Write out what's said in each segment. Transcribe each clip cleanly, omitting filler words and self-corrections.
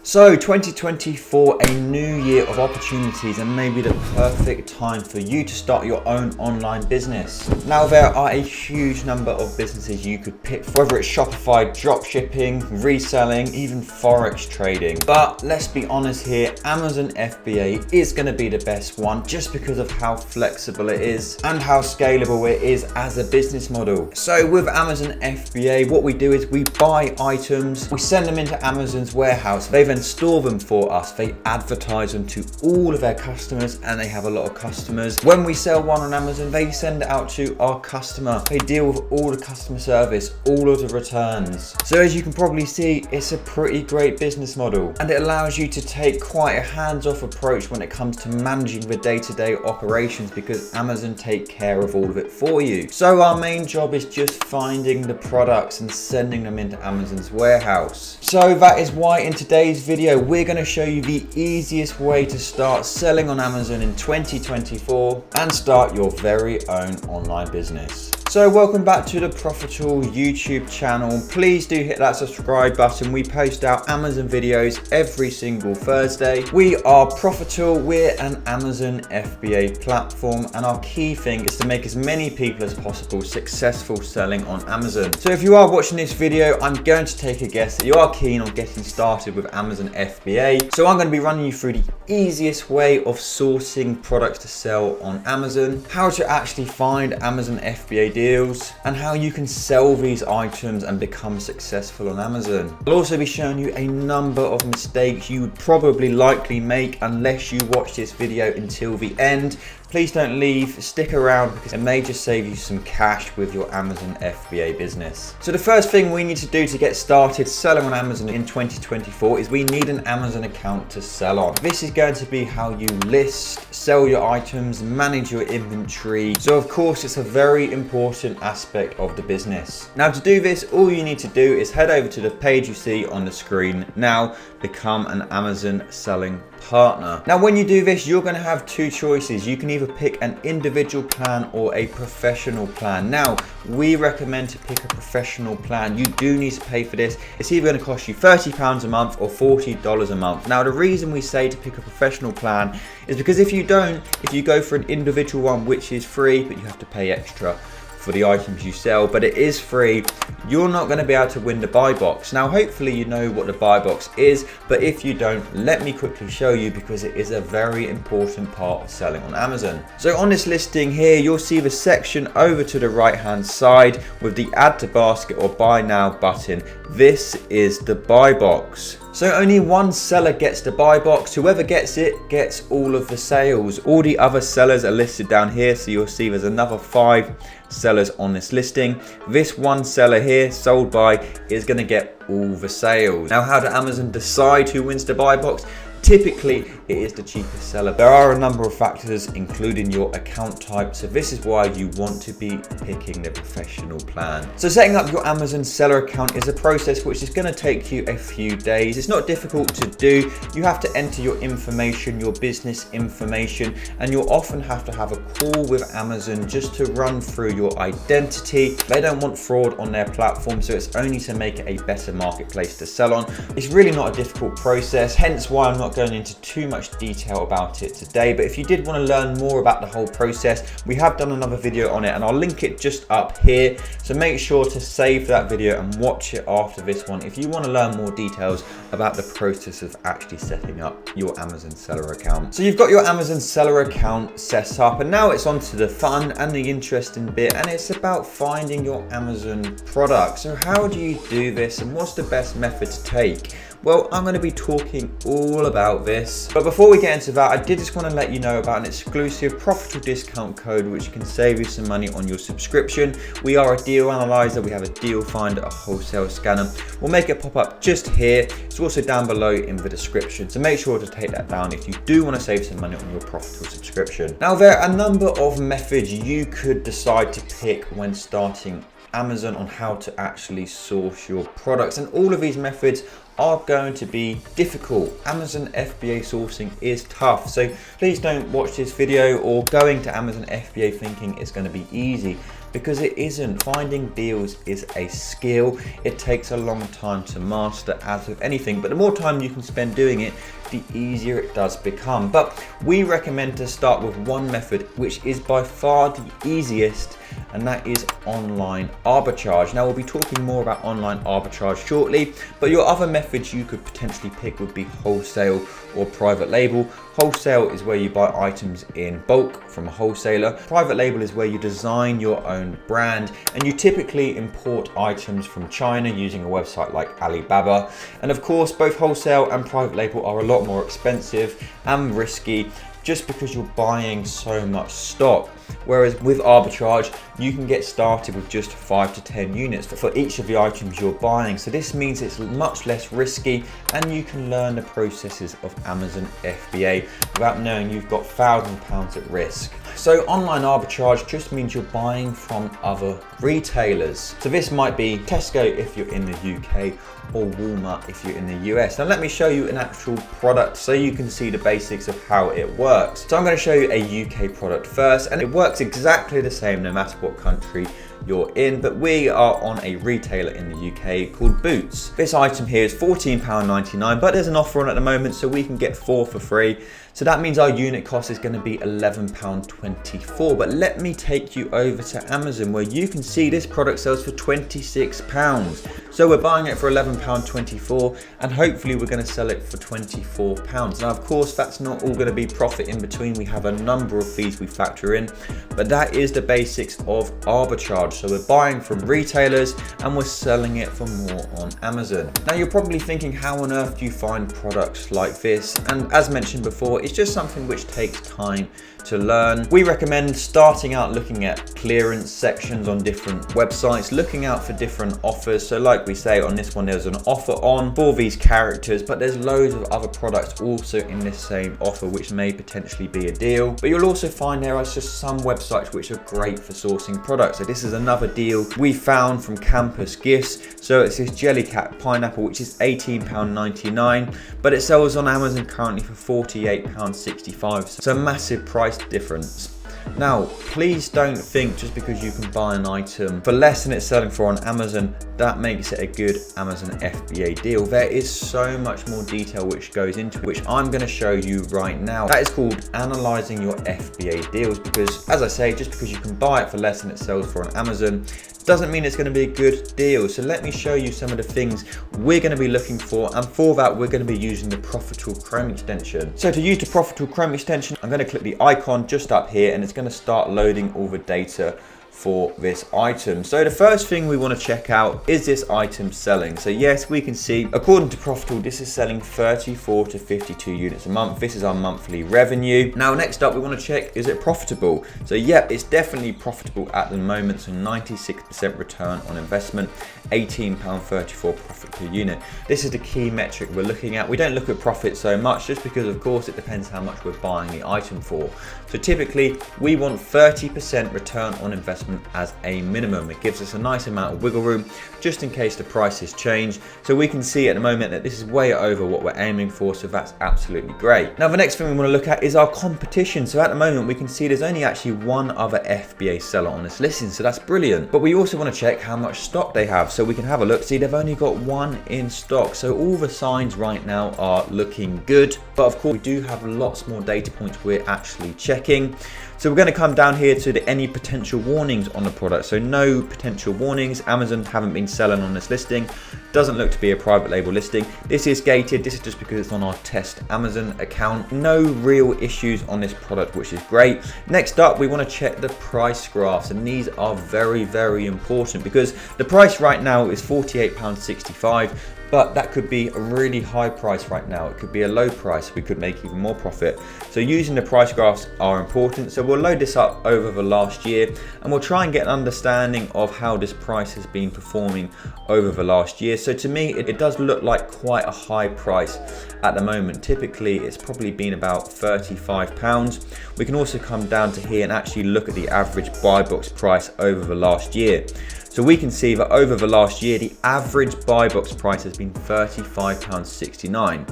So 2024, a new year of opportunities and maybe the perfect time for you to start your own online business. Now there are a huge number of businesses you could pick, whether it's Shopify, dropshipping, reselling, even Forex trading. But let's be honest here, Amazon FBA is going to be the best one just because of how flexible it is and how scalable it is as a business model. So with Amazon FBA, what we do is we buy items, we send them into Amazon's warehouse, they then store them for us, they advertise them to all of their customers, and they have a lot of customers. When we sell one on Amazon, they send it out to our customer. They deal with all the customer service, all of the returns. So as you can probably see, it's a pretty great business model, and it allows you to take quite a hands-off approach when it comes to managing the day-to-day operations, because Amazon take care of all of it for you. So our main job is just finding the products and sending them into Amazon's warehouse. So that is why in today's video, we're going to show you the easiest way to start selling on Amazon in 2024 and start your very own online business. So welcome back to the Profitl YouTube channel. Please do hit that subscribe button. We post out Amazon videos every single Thursday. We are Profitl, we're an Amazon FBA platform, and our key thing is to make as many people as possible successful selling on Amazon. So if you are watching this video, I'm going to take a guess that you are keen on getting started with Amazon FBA. So I'm going to be running you through the easiest way of sourcing products to sell on Amazon, how to actually find Amazon FBA deals, and how you can sell these items and become successful on Amazon. I'll also be showing you a number of mistakes you would probably likely make unless you watch this video until the end. Please don't leave, stick around, because it may just save you some cash with your Amazon FBA business. So the first thing we need to do to get started selling on Amazon in 2024 is we need an Amazon account to sell on. This is going to be how you list, sell your items, manage your inventory. So of course, it's a very important aspect of the business. Now to do this, all you need to do is head over to the page you see on the screen now, become an Amazon selling partner. Now when you do this, you're going to have two choices. You can either pick an individual plan or a professional plan. Now we recommend to pick a professional plan. You do need to pay for this. It's either going to cost you £30 a month or $40 a month. Now the reason we say to pick a professional plan is because if you go for an individual one, which is free but you have to pay extra for the items you sell, but it is free, you're not going to be able to win the buy box. Now hopefully you know what the buy box is, but if you don't, let me quickly show you, because it is a very important part of selling on Amazon. So on this listing here, you'll see the section over to the right hand side with the add to basket or buy now button. This is the buy box. So only one seller gets the buy box. Whoever gets it gets all of the sales. All the other sellers are listed down here, so you'll see there's another 5 sellers on this listing. This one seller here, sold by, is going to get all the sales. Now how do Amazon decide who wins the buy box? Typically, it is the cheapest seller. There are a number of factors, including your account type. So this is why you want to be picking the professional plan. So setting up your Amazon seller account is a process which is going to take you a few days. It's not difficult to do. You have to enter your information, your business information, and you'll often have to have a call with Amazon just to run through your identity. They don't want fraud on their platform, so it's only to make it a better marketplace to sell on. It's really not a difficult process, hence why I'm not going into too much detail about it today. But if you did want to learn more about the whole process, we have done another video on it, and I'll link it just up here. So make sure to save that video and watch it after this one if you want to learn more details about the process of actually setting up your Amazon seller account. So you've got your Amazon seller account set up, and now it's on to the fun and the interesting bit, and it's about finding your Amazon product. So how do you do this, and what's the best method to take? Well, I'm going to be talking all about this. But before we get into that, I did just want to let you know about an exclusive Profitl discount code which can save you some money on your subscription. We are a deal analyzer, we have a DealFinder, a wholesale scanner. We'll make it pop up just here. It's also down below in the description, so make sure to take that down if you do want to save some money on your Profitl subscription. Now, there are a number of methods you could decide to pick when starting Amazon on how to actually source your products, and all of these methods are going to be difficult. Amazon FBA sourcing is tough, so please don't watch this video or go into Amazon FBA thinking it's going to be easy. because it isn't. Finding deals is a skill. It takes a long time to master, as with anything, but the more time you can spend doing it, the easier it does become. But we recommend to start with one method, which is by far the easiest, and that is online arbitrage. Now, we'll be talking more about online arbitrage shortly, but your other methods you could potentially pick would be wholesale or private label. Wholesale is where you buy items in bulk from a wholesaler. Private label is where you design your own brand, and you typically import items from China using a website like Alibaba. And of course, both wholesale and private label are a lot more expensive and risky, just because you're buying so much stock. Whereas with arbitrage, you can get started with just 5 to 10 units for each of the items you're buying. So this means it's much less risky, and you can learn the processes of Amazon FBA without knowing you've got £1,000 at risk. So online arbitrage just means you're buying from other retailers. So this might be Tesco if you're in the UK, or Walmart if you're in the US. Now let me show you an actual product so you can see the basics of how it works. So I'm going to show you a UK product first, and it works exactly the same no matter what country you're in, but we are on a retailer in the UK called Boots. This item here is £14.99, but there's an offer on at the moment, so we can get 4 for free. So that means our unit cost is going to be £11.24. But let me take you over to Amazon, where you can see this product sells for £26. So we're buying it for £11.24, and hopefully we're going to sell it for £24. Now, of course, that's not all going to be profit in between. We have a number of fees we factor in, but that is the basics of arbitrage. So we're buying from retailers and we're selling it for more on Amazon. Now, you're probably thinking, how on earth do you find products like this? And as mentioned before, it's just something which takes time to learn. We recommend starting out looking at clearance sections on different websites, looking out for different offers. So like we say on this one, there's an offer on for these characters, but there's loads of other products also in this same offer which may potentially be a deal. But you'll also find there are just some websites which are great for sourcing products. So this is another deal we found from Campus Gifts. So it's this Jellycat pineapple, which is £18.99, but it sells on Amazon currently for £48.65. So a massive price difference. Now, please don't think just because you can buy an item for less than it's selling for on Amazon, that makes it a good Amazon FBA deal. There is so much more detail which goes into it, which I'm going to show you right now. That is called analyzing your FBA deals, because as I say, just because you can buy it for less than it sells for on Amazon doesn't mean it's going to be a good deal. So let me show you some of the things we're going to be looking for, and for that we're going to be using the Profitl Chrome extension. So to use the Profitl Chrome extension, I'm going to click the icon just up here, and it's going to start loading all the data for this item. So the first thing we want to check out is this item selling. So yes, we can see according to Profitl, this is selling 34 to 52 units a month. This is our monthly revenue. Now next up, we want to check, is it profitable? So yep, it's definitely profitable at the moment. So 96% return on investment, £18.34 profit per unit. This is the key metric we're looking at. We don't look at profit so much, just because of course it depends how much we're buying the item for. So typically we want 30% return on investment as a minimum. It gives us a nice amount of wiggle room just in case the prices change. So we can see at the moment that this is way over what we're aiming for, so that's absolutely great. Now the next thing we want to look at is our competition. So at the moment we can see there's only actually one other FBA seller on this listing, so that's brilliant. But we also want to check how much stock they have, so we can have a look. See, they've only got one in stock, so all the signs right now are looking good. But of course we do have lots more data points we're actually checking. So we're going to come down here to any potential warnings on the product. So no potential warnings. Amazon haven't been selling on this listing. Doesn't look to be a private label listing. This is gated. This is just because it's on our test Amazon account. No real issues on this product, which is great. Next up, we want to check the price graphs, and these are very, very important because the price right now is £48.65. But that could be a really high price right now. It could be a low price. We could make even more profit. So using the price graphs are important. So we'll load this up over the last year, and we'll try and get an understanding of how this price has been performing over the last year. So to me, it does look like quite a high price at the moment. Typically, it's probably been about £35. We can also come down to here and actually look at the average buy box price over the last year. So we can see that over the last year, the average buy box price has been £35.69,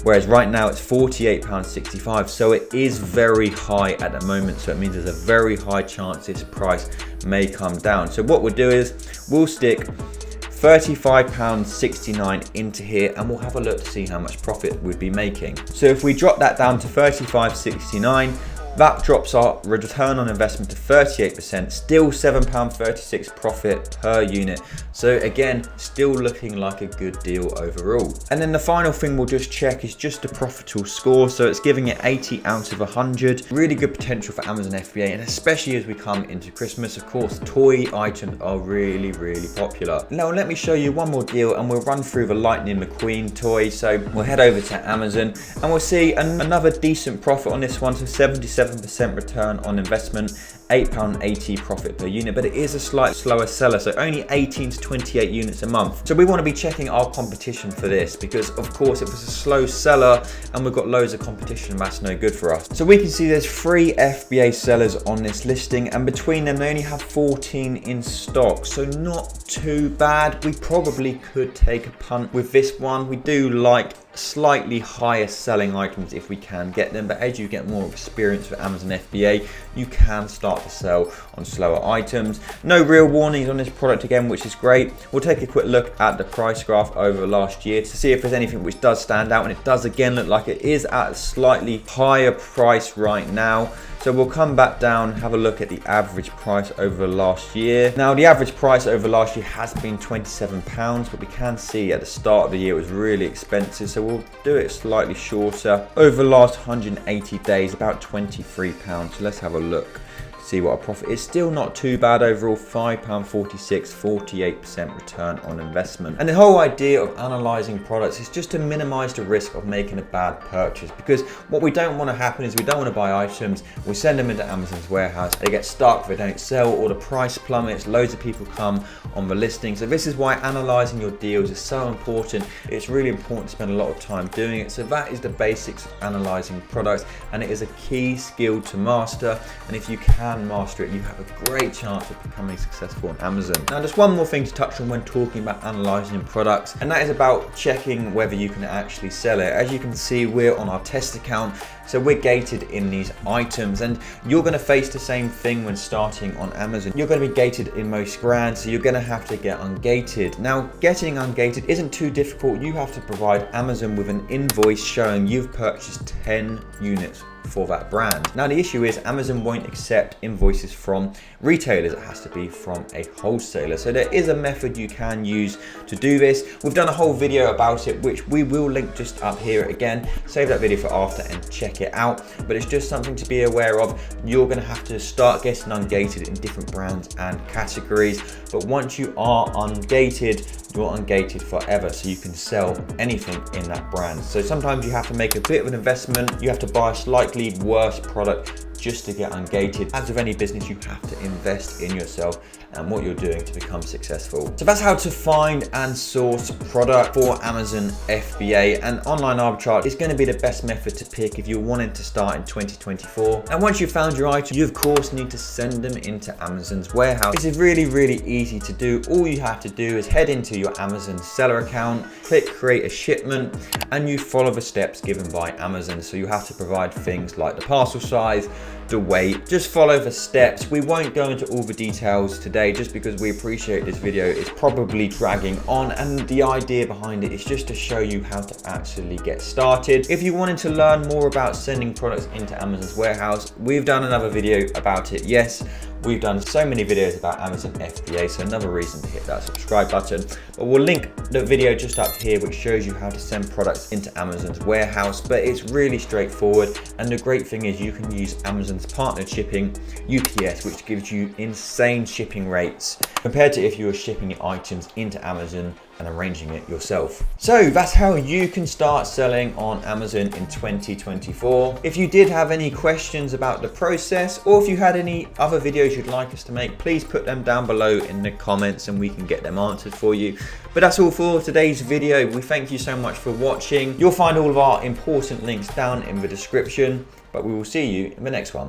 whereas right now it's £48.65. So it is very high at the moment. So it means there's a very high chance this price may come down. So what we'll do is we'll stick £35.69 into here and we'll have a look to see how much profit we'd be making. So if we drop that down to £35.69, that drops our return on investment to 38%, still £7.36 profit per unit. So again, still looking like a good deal overall. And then the final thing we'll just check is just the Profitl score. So it's giving it 80 out of 100. Really good potential for Amazon FBA, and especially as we come into Christmas. Of course, toy items are really popular. Now let me show you one more deal and we'll run through the Lightning McQueen toy. So we'll head over to Amazon and we'll see another decent profit on this one. So 77% return on investment, £8.80 profit per unit, but it is a slight slower seller, so only 18 to 28 units a month. So we want to be checking our competition for this, because of course if it's a slow seller and we've got loads of competition, that's no good for us. So we can see there's 3 FBA sellers on this listing, and between them they only have 14 in stock, so not too bad. We probably could take a punt with this one. We do like slightly higher selling items if we can get them, but as you get more experience with Amazon FBA, you can start to sell on slower items. No real warnings on this product again, which is great. We'll take a quick look at the price graph over last year to see if there's anything which does stand out, and it does again look like it is at a slightly higher price right now. So we'll come back down, have a look at the average price over last year. Now the average price over last year has been £27, but we can see at the start of the year it was really expensive. So we'll do it slightly shorter. Over the last 180 days, about £23. So let's have a look. See what our profit is. Still not too bad overall, £5.46, 48% return on investment. And the whole idea of analysing products is just to minimise the risk of making a bad purchase, because what we don't want to happen is we don't want to buy items, we send them into Amazon's warehouse, they get stuck, they don't sell, or the price plummets, loads of people come on the listing. So this is why analysing your deals is so important. It's really important to spend a lot of time doing it. So that is the basics of analysing products, and it is a key skill to master, and if you can master it, you have a great chance of becoming successful on Amazon. Now just one more thing to touch on when talking about analysing products, and that is about checking whether you can actually sell it. As you can see, we're on our test account, so we're gated in these items, and you're going to face the same thing when starting on Amazon. You're going to be gated in most brands, so you're going to have to get ungated. Now getting ungated isn't too difficult. You have to provide Amazon with an invoice showing you've purchased 10 units for that brand. Now the issue is Amazon won't accept invoices from retailers. It has to be from a wholesaler. So there is a method you can use to do this. We've done a whole video about it, which we will link just up here. Again, save that video for after and check it out, but it's just something to be aware of. You're going to have to start getting ungated in different brands and categories, but once you are ungated, you're ungated forever, so you can sell anything in that brand. So sometimes you have to make a bit of an investment. You have to buy a slightly worse product just to get ungated. As with any business, you have to invest in yourself and what you're doing to become successful. So that's how to find and source product for Amazon FBA, and online arbitrage is going to be the best method to pick if you're wanting to start in 2024. And once you've found your item, you of course need to send them into Amazon's warehouse. This is really easy to do. All you have to do is head into your Amazon seller account, click create a shipment, and you follow the steps given by Amazon. So you have to provide things like the parcel size, the weight, just follow the steps. We won't go into all the details today just because we appreciate this video is probably dragging on, and the idea behind it is just to show you how to actually get started. If you wanted to learn more about sending products into Amazon's warehouse, we've done another video about it. Yes, we've done so many videos about Amazon FBA, so another reason to hit that subscribe button. But we'll link the video just up here which shows you how to send products into Amazon's warehouse, but it's really straightforward. And the great thing is you can use Amazon's partnered shipping, UPS, which gives you insane shipping rates compared to if you were shipping your items into Amazon and arranging it yourself. So that's how you can start selling on Amazon in 2024. If you did have any questions about the process, or if you had any other videos you'd like us to make, please put them down below in the comments and we can get them answered for you. But that's all for today's video. We thank you so much for watching. You'll find all of our important links down in the description, but we will see you in the next one.